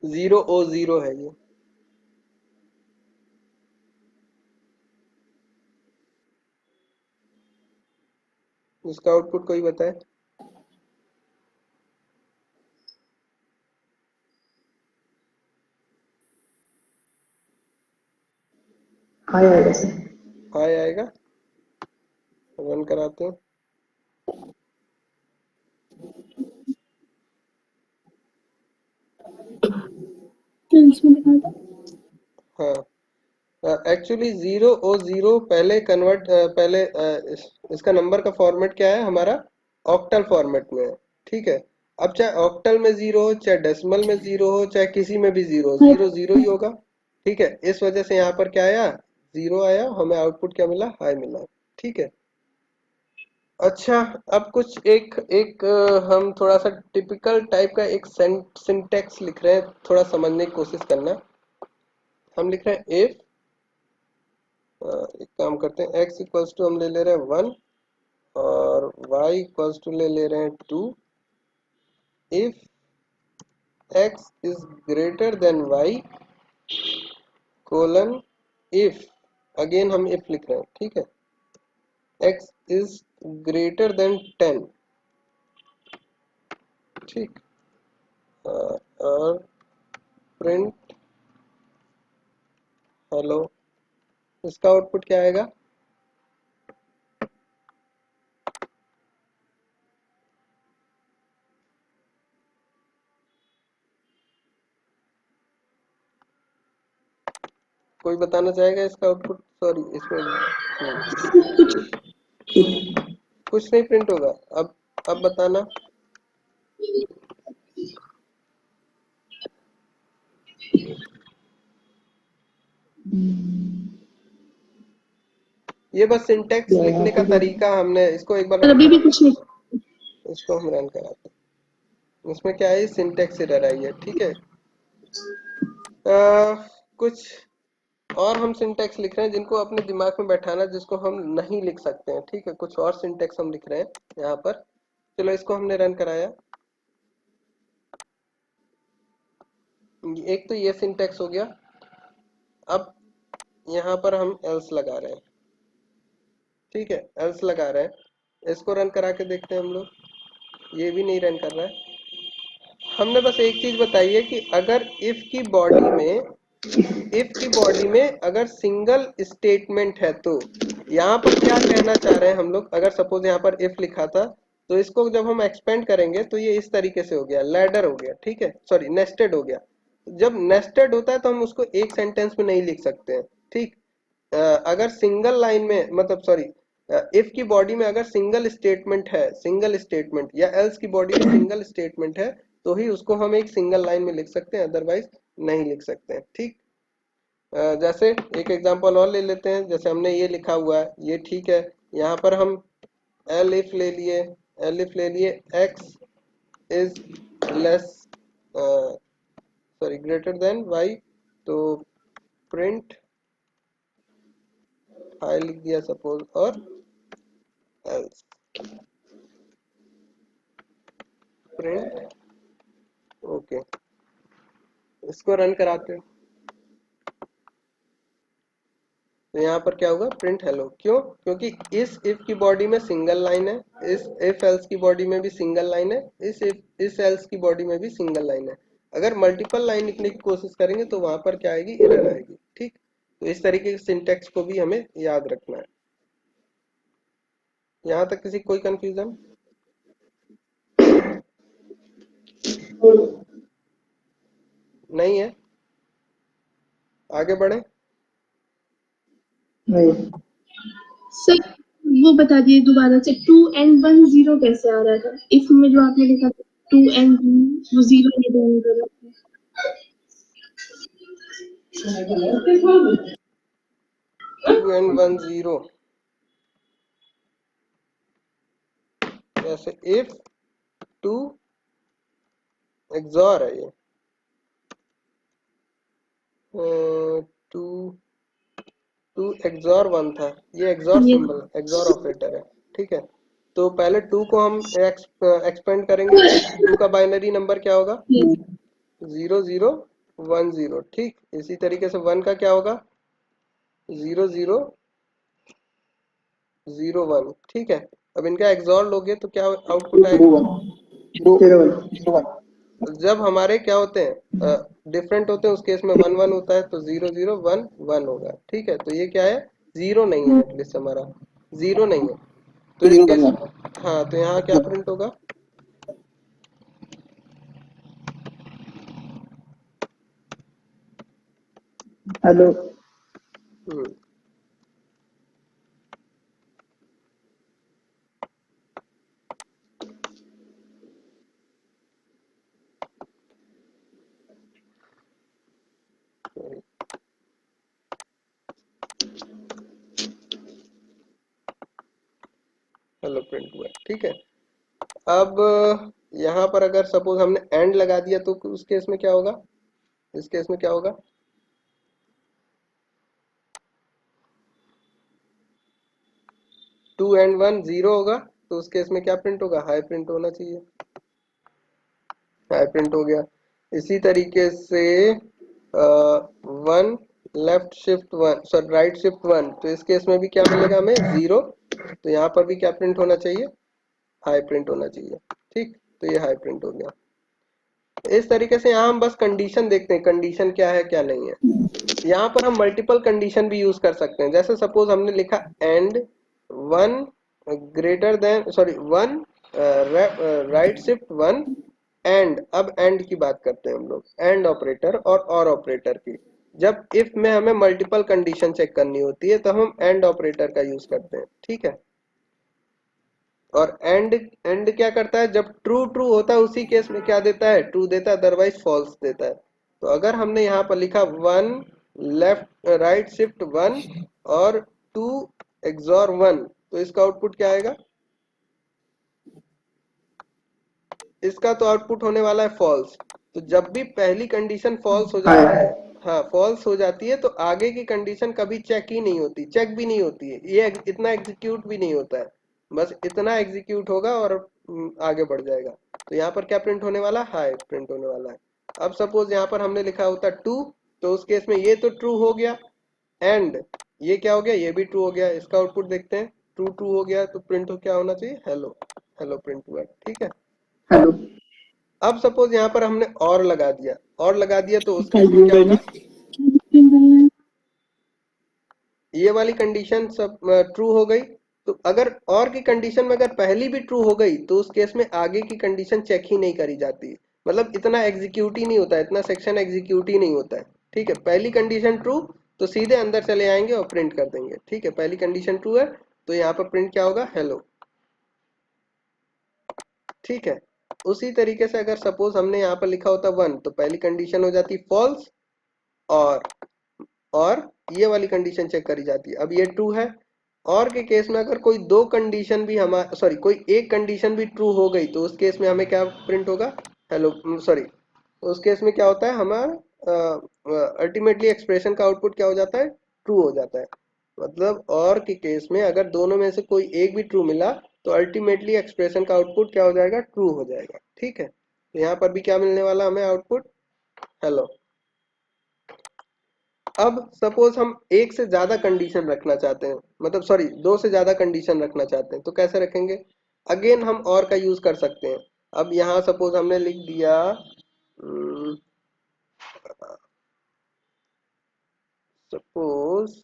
0 है ये। इसका आउटपुट कोई बताए? हाय आएगा सर। हाई आएगा। रन कराते हैं। तो इसमें दिखा था। हाँ, एक्चुअली 0 और 0 पहले कन्वर्ट पहले इसका नंबर का फॉर्मेट क्या है हमारा? ऑक्टल फॉर्मेट में है, ठीक है। अब चाहे ऑक्टल में 0 हो, चाहे डेसिमल में 0 हो, चाहे किसी में भी 0 हो, 0 0 ही होगा, ठीक है। इस वजह से यहाँ पर क्या आया? 0 आया। हमें आउटपुट क्या मिला? हाई मिला, ठीक है। अच्छा, अब कुछ एक एक हम थोड़ा सा टिपिकल टाइप का एक सिंटेक्स लिख रहे हैं, थोड़ा समझने की कोशिश करना। हम लिख रहे हैं इफ, एक काम करते हैं, x इक्वल्स टू हम ले ले रहे हैं 1 और y इक्वल्स टू ले ले रहे हैं 2। If x is greater than y colon if, again हम इफ लिख रहे हैं, ठीक है। x इज ग्रेटर देन 10, ठीक। और प्रिंट हेलो, इसका आउटपुट क्या आएगा? कोई बताना चाहेगा इसका आउटपुट? सॉरी, इसमें कुछ नहीं प्रिंट होगा। अब बताना। ये बस सिंटेक्स यहाँ लिखने का पे भी तरीका, हमने इसको एक बार और रन अभी भी कराते कुछ नहीं। हैं। इसको हम रन कराते हैं। इसमें क्या है? सिंटेक्स एरर आई है, ठीक है। कुछ और हम सिंटेक्स लिख रहे हैं जिनको अपने दिमाग में बैठाना, जिसको हम नहीं लिख सकते हैं, ठीक है। कुछ और सिंटेक्स हम लिख रहे हैं यहाँ पर। चलो, इसको हमने रन कराया। एक तो ये सिंटेक्स हो गया। अब यहाँ पर हम एल्स लगा रहे हैं, ठीक है। एल्स लगा रहे हैं, इसको रन करा के देखते हैं हम लोग। ये भी नहीं रन कर रहा है। हमने बस एक चीज बताई है कि अगर इफ की बॉडी में अगर सिंगल स्टेटमेंट है, तो यहाँ पर क्या कहना चाह रहे हैं हम लोग? अगर सपोज यहाँ पर इफ लिखा था, तो इसको जब हम एक्सपेंड करेंगे तो ये इस तरीके से हो गया, लैडर हो गया, ठीक है। सॉरी, नेस्टेड हो गया। जब नेस्टेड होता है तो हम उसको एक सेंटेंस में नहीं लिख सकते हैं, ठीक। अगर सिंगल लाइन में, मतलब सॉरी, इफ की बॉडी में अगर सिंगल स्टेटमेंट है, सिंगल स्टेटमेंट, या एल्स की बॉडी में सिंगल स्टेटमेंट है, तो ही उसको हम एक सिंगल लाइन में लिख सकते हैं, अदरवाइज नहीं लिख सकते हैं, ठीक। जैसे एक एग्जांपल और ले लेते हैं। जैसे हमने ये लिखा हुआ है, ये ठीक है। यहाँ पर हम एलिफ ले लिए, एलिफ ले लिए x is less, sorry, greater than y, तो प्रिंट हाई लिख दिया सपोज, और एल्स प्रिंट ओके। इसको रन कराते हैं तो यहाँ पर क्या होगा? Print hello. क्यों? क्योंकि इस इफ की बॉडी में सिंगल लाइन है, इस इफ एल्स की बॉडी में भी सिंगल लाइन है, इस एल्स की बॉडी में भी सिंगल लाइन है। अगर मल्टीपल लाइन लिखने की कोशिश करेंगे तो वहां पर क्या आएगी? एरर आएगी, ठीक। तो इस तरीके के सिंटेक्स को भी हमें याद रखना है। यहाँ तक किसी कोई कंफ्यूजन? नहीं है, आगे बढ़े। नहीं। सर वो बता दिए दोबारा से, 2 and 1 0 कैसे आ रहा था? इफ में जो आपने लिखा था 2 and 1 वो 0 नहीं दोनों गलत है। 2 and 1 0 जैसे if 2 XOR है ये, 2 XOR 1 था, ये XOR ये सिंबल, XOR ऑपरेटर है। ठीक है, तो पहले 2 को हम एक्सपेंड करेंगे, तो 2 का बाइनरी नंबर क्या होगा? 0 0 1 0। ठीक, इसी तरीके से 1 का क्या होगा? 0 0 0 1। ठीक है, अब इनका एक्सऑर लोगे तो क्या आउटपुट आएगा? 0 1 जब हमारे क्या होते हैं डिफरेंट होते हैं उस केस में 1 1 होता है, तो 0 0 1 1 होगा। ठीक है, तो ये क्या है? 0 नहीं है, एटलीस्ट हमारा 0 नहीं है, तो इस केस, हाँ, तो यहाँ क्या प्रिंट होगा? हेलो। हम्म, हेलो प्रिंट हुआ। ठीक है, अब यहाँ पर अगर सपोज हमने एंड लगा दिया तो उस केस में क्या होगा? इस केस में क्या होगा? 2 and 1 0 होगा, तो उस केस में क्या प्रिंट होगा? हाई प्रिंट होना चाहिए, हाई प्रिंट हो गया। इसी तरीके से 1 left shift 1, sorry right shift 1, तो इस केस में भी क्या मिलेगा हमें? 0, तो यहाँ पर भी क्या प्रिंट होना चाहिए? हाई प्रिंट होना चाहिए। ठीक, तो ये हाई प्रिंट हो गया। इस तरीके से यहाँ हम बस कंडीशन देखते हैं, कंडीशन क्या है क्या नहीं है। यहाँ पर हम मल्टीपल कंडीशन भी यूज कर सकते हैं, जैसे सपोज हमने लिखा and 1 greater than, sorry 1 right shift 1 and, अब एंड की बात करते हैं हम लोग, एंड ऑपरेटर और ऑपरेटर की। जब इफ में हमें मल्टीपल कंडीशन चेक करनी होती है तो हम एंड ऑपरेटर का यूज करते हैं। ठीक है, और एंड क्या करता है? जब ट्रू ट्रू होता है उसी केस में क्या देता है? ट्रू देता है, अदरवाइज फॉल्स देता है। तो अगर हमने यहाँ पर लिखा 1 लेफ्ट राइट शिफ्ट 1 और 2 एक्सॉर 1, तो इसका आउटपुट क्या आएगा? इसका तो आउटपुट होने वाला है फॉल्स। तो जब भी पहली कंडीशन फॉल्स हो जाती है, हाँ फॉल्स हो जाती है, तो आगे की कंडीशन कभी चेक ही नहीं होती, चेक भी नहीं होती है, ये इतना एग्जीक्यूट भी नहीं होता है, बस इतना एग्जीक्यूट होगा और आगे बढ़ जाएगा। तो यहाँ पर क्या प्रिंट होने वाला? हाई प्रिंट होने वाला है। अब सपोज यहाँ पर हमने लिखा होता 2, तो उस केस में ये तो ट्रू हो गया, एंड ये क्या हो गया? ये भी ट्रू हो गया। इसका आउटपुट देखते हैं, ट्रू ट्रू हो गया तो प्रिंट हो क्या होना चाहिए? हेलो, हेलो प्रिंट हुआ। ठीक है, हेलो। अब सपोज यहाँ पर हमने और लगा दिया, और लगा दिया, तो उस केस में क्या होगा? ये वाली कंडीशन सब ट्रू हो गई। तो अगर और की कंडीशन में अगर पहली भी ट्रू हो गई तो उस केस में आगे की कंडीशन चेक ही नहीं करी जाती, मतलब इतना एग्जीक्यूट ही नहीं होता है, इतना सेक्शन एग्जीक्यूट ही नहीं होता है। ठीक है, पहली कंडीशन ट्रू तो सीधे अंदर चले आएंगे और प्रिंट कर देंगे। ठीक है, पहली कंडीशन ट्रू है तो यहाँ पर प्रिंट क्या होगा? हेलो। ठीक है, उसी तरीके से अगर सपोज हमने यहाँ पर लिखा होता 1, तो पहली कंडीशन हो जाती फॉल्स, और ये वाली कंडीशन चेक करी जाती है। अब ये ट्रू है, और के केस में अगर कोई दो कंडीशन भी हमारा, सॉरी कोई एक कंडीशन भी ट्रू हो गई, तो उस केस में हमें क्या प्रिंट होगा? हेलो, सॉरी, उस केस में क्या होता है हमारा अल्टीमेटली एक्सप्रेशन का आउटपुट क्या हो जाता है? ट्रू हो जाता है। मतलब और के केस में अगर दोनों में से कोई एक भी ट्रू मिला तो अल्टीमेटली एक्सप्रेशन का आउटपुट क्या हो जाएगा? ट्रू हो जाएगा। ठीक है, तो यहाँ पर भी क्या मिलने वाला हमें आउटपुट? हेलो। अब सपोज हम एक से ज्यादा कंडीशन रखना चाहते हैं, मतलब सॉरी दो से ज्यादा कंडीशन रखना चाहते हैं, तो कैसे रखेंगे? अगेन हम और का यूज कर सकते हैं। अब यहाँ सपोज हमने लिख दिया suppose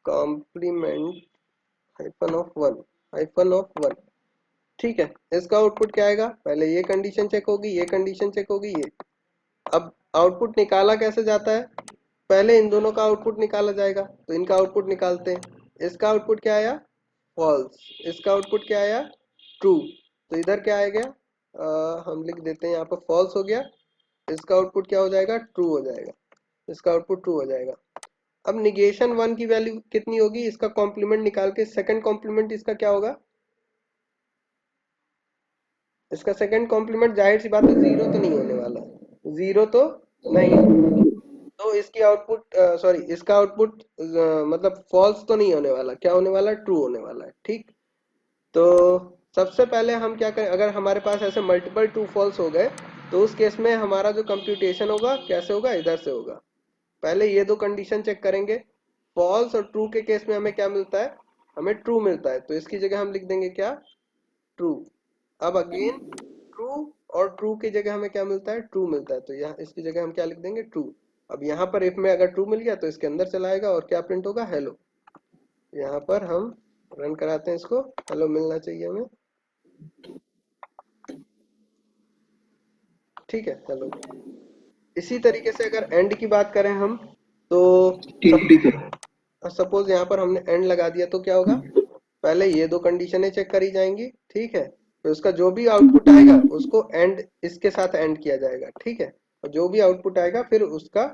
complement hyphen of one. ठीक है, इसका आउटपुट क्या आएगा? पहले ये कंडीशन चेक होगी, ये कंडीशन चेक होगी, ये, अब आउटपुट निकाला कैसे जाता है? पहले इन दोनों का आउटपुट निकाला जाएगा, तो इनका आउटपुट निकालते हैं। इसका आउटपुट क्या आया? फॉल्स। इसका आउटपुट क्या आया? ट्रू। तो इधर क्या आ गया? हम लिख देते हैं यहाँ पर फॉल्स हो गया। इसका आउटपुट क्या हो जाएगा? ट्रू हो जाएगा। इसका आउटपुट ट्रू हो जाएगा। अब निगेशन 1 की वैल्यू कितनी होगी? इसका कॉम्प्लीमेंट निकाल के सेकंड कॉम्प्लीमेंट इसका क्या होगा? इसका सेकंड कॉम्प्लीमेंट जाहिर सी बात है जीरो तो नहीं होने वाला, जीरो तो नहीं। तो इसकी आउटपुट सॉरी इसका आउटपुट मतलब फॉल्स तो नहीं होने वाला, क्या होने वाला है? ट्रू होने वाला है। ठीक, तो सबसे पहले हम क्या करें, अगर हमारे पास ऐसे मल्टीपल ट्रू फॉल्स हो गए तो उस केस में हमारा जो कंप्यूटेशन होगा कैसे होगा? इधर से होगा। पहले ये दो कंडीशन चेक करेंगे। फॉल्स और ट्रू के केस में हमें क्या मिलता है? हमें ट्रू मिलता है, तो इसकी जगह हम लिख देंगे क्या? ट्रू। अब अगेन ट्रू और ट्रू की जगह हमें क्या मिलता है? ट्रू मिलता है, तो यहाँ इसकी जगह हम क्या लिख देंगे? ट्रू। अब यहाँ पर इफ में अगर ट्रू मिल गया तो इसके अंदर चला आएगा और क्या प्रिंट होगा? हेलो। यहाँ पर हम रन कराते हैं इसको, हेलो मिलना चाहिए हमें। ठीक है, हेलो। इसी तरीके से अगर एंड की बात करें हम, तो ठीक है। सपोज यहाँ पर हमने एंड लगा दिया तो क्या होगा? पहले ये दो कंडीशनें चेक करी जाएंगी, ठीक है, तो उसका जो भी आउटपुट आएगा उसको एंड इसके साथ एंड किया जाएगा, ठीक है, और जो भी आउटपुट आएगा फिर उसका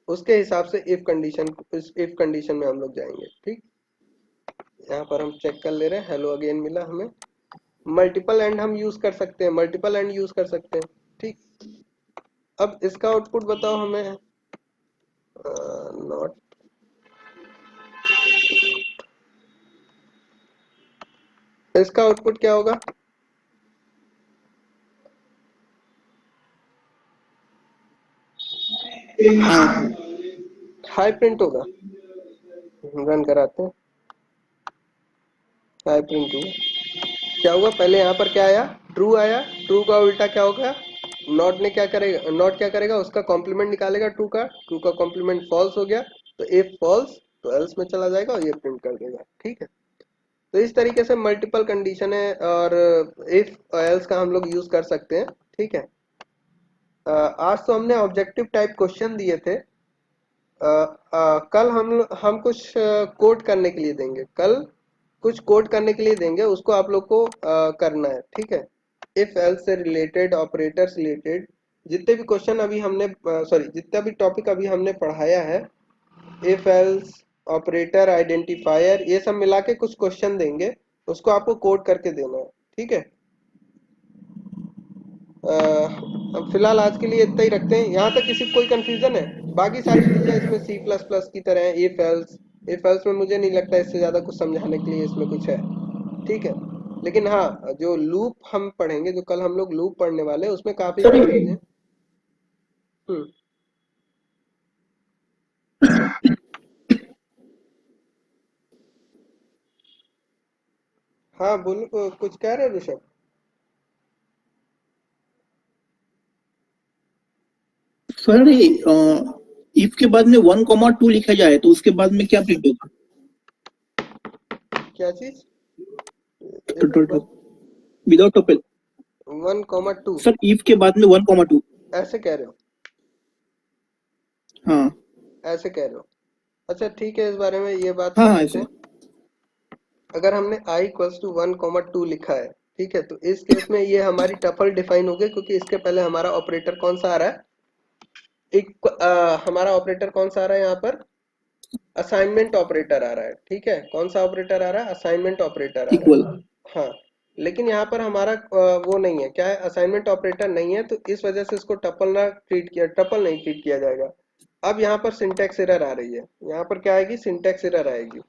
उसके हिसाब से इफ कंडीशन में हम लोग जाएंगे। ठीक, यहाँ पर हम चेक कर ले रहे हैं, हेलो अगेन मिला हमें। मल्टीपल एंड हम यूज कर सकते हैं, मल्टीपल एंड यूज कर सकते हैं। ठीक, अब इसका आउटपुट बताओ हमें। नॉट इसका आउटपुट क्या होगा? हाँ हाई प्रिंट होगा। रन कराते हैं, हाई प्रिंट हुआ। क्या हुआ? पहले यहाँ पर क्या आया? ट्रू आया। ट्रू का उल्टा क्या होगा? नॉट ने क्या करेगा? नॉट क्या करेगा? उसका कॉम्प्लीमेंट निकालेगा ट्रू का। ट्रू का कॉम्प्लीमेंट फॉल्स हो गया, तो इफ फॉल्स तो एल्स में चला जाएगा और ये प्रिंट कर देगा। ठीक है, तो इस तरीके से मल्टीपल कंडीशन है और इफ एल्स का हम लोग यूज कर सकते हैं। ठीक है, आज तो हमने ऑब्जेक्टिव टाइप क्वेश्चन दिए थे। कल हम कुछ कोड करने के लिए देंगे, कल कुछ कोड करने के लिए देंगे, उसको आप लोग को करना है। ठीक है, इफ एल्स से रिलेटेड, ऑपरेटर्स रिलेटेड जितने भी क्वेश्चन अभी हमने सॉरी जितना भी टॉपिक अभी हमने पढ़ाया है, इफ एल्स, ऑपरेटर, आइडेंटिफायर, ये सब मिला के कुछ क्वेश्चन देंगे, उसको आपको कोड करके देना है। ठीक है, अब फिलहाल आज के लिए इतना ही रखते हैं। यहाँ तक किसी को कोई कंफ्यूजन है? बाकी सारी चीजें इसमें सी प्लस प्लस की तरह है। इफ एल्स में मुझे नहीं लगता इससे ज्यादा कुछ समझाने के लिए इसमें कुछ है। ठीक है, लेकिन हाँ, जो लूप हम पढ़ेंगे, जो कल हम लोग लूप पढ़ने वाले हैं, उसमें काफी सर सारी चीजें। हम्म, हाँ बोलो, कुछ कह रहे हो ऋषभ? सर इफ के बाद में 1,2 लिखा जाए तो उसके बाद में क्या प्रिंट होगा? क्या चीज? Without topple. 1,2 सर इफ के बाद में 1,2। ऐसे कह रहे हो? हाँ ऐसे कह रहे हो? अच्छा ठीक है, इस बारे में ये बात हाँ कर हाँ लेते ऐसे। हैं। अगर हमने i इक्वल्स टू 1,2 लिखा है, ठीक है, तो इस केस में ये हमारी टपल डिफाइन हो गई, क्योंकि इसके पहले हमारा ऑपरेटर कौन सा आ रहा है? हमारा ऑपरेटर कौन सा आ रहा है यहाँ पर? असाइनमेंट ऑपरेटर आ रहा है। ठीक है, कौन सा ऑपरेटर आ रहा है? असाइनमेंट ऑपरेटर आ रहा इक्वल। है। हाँ, लेकिन यहाँ पर हमारा वो नहीं है, क्या है? असाइनमेंट ऑपरेटर नहीं है, तो इस वजह से इसको टपल नहीं ट्रीट किया जाएगा। अब यहाँ पर सिंटैक्स एरर आ रही है। यहाँ पर क्या आएगी? सिंटैक्स एरर आएगी,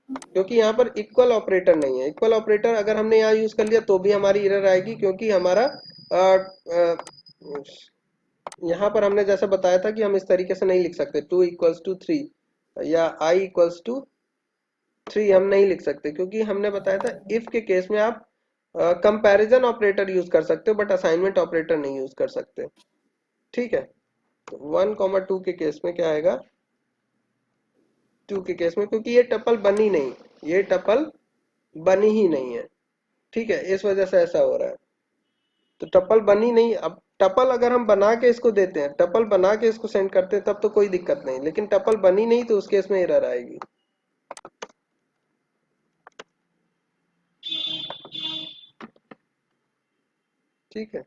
क्योंकि यहाँ पर इक्वल ऑपरेटर नहीं है। इक्वल ऑपरेटर अगर हमने यहाँ यूज कर लिया तो भी हमारी एरर आएगी, क्योंकि हमारा यहाँ पर हमने जैसा बताया था कि हम इस तरीके से नहीं लिख सकते 2 इक्वल्स टू 3 या i इक्वल्स टू 3, हम नहीं लिख सकते, क्योंकि हमने बताया था इफ के केस में आप कंपैरिजन ऑपरेटर यूज कर सकते हो, बट असाइनमेंट ऑपरेटर नहीं यूज कर सकते। ठीक है, तो 1,2 के केस में क्या आएगा? 2 के केस में, क्योंकि ये टपल बनी नहीं, ये टपल बनी ही नहीं है। ठीक है, इस वजह से ऐसा हो रहा है। तो टपल बनी नहीं, अब टपल अगर हम बना के इसको देते हैं, टपल बना के इसको सेंड करते हैं, तब तो कोई दिक्कत नहीं, लेकिन टपल बनी नहीं तो उस केस में एरर आएगी। ठीक है,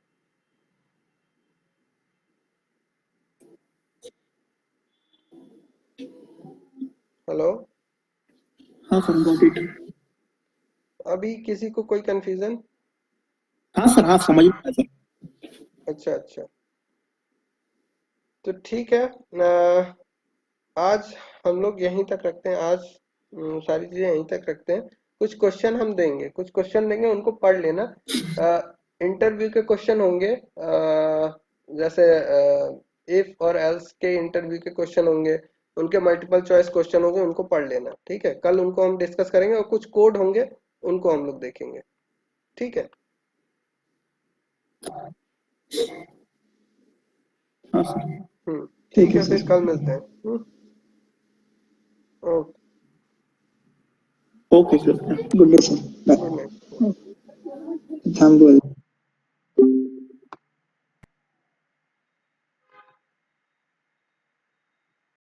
हेलो, हाँ सर, गॉट इट। अभी किसी को कोई कंफ्यूजन? हाँ सर, हाँ समझ में आया सर। अच्छा अच्छा, तो ठीक है। आज हम लोग यहीं तक रखते हैं। आज सारी चीजें यहीं तक रखते हैं। कुछ क्वेश्चन हम देंगे, कुछ क्वेश्चन देंगे, उनको पढ़ लेना। इंटरव्यू के क्वेश्चन होंगे, जैसे इफ और एल्स के इंटरव्यू के क्वेश्चन होंगे, उनके मल्टीपल चॉइस क्वेश्चन होंगे, उनको पढ़ लेना। ठीक है, कल उनको हम डिस्कस करेंगे, और कुछ कोड होंगे उनको हम लोग देखेंगे। ठीक है, हाँ सर, ठीक ठीक है है, फिर सर। कल मिलते हैं। Okay, okay sir. Good day sir, goodbye. Night. हम बोल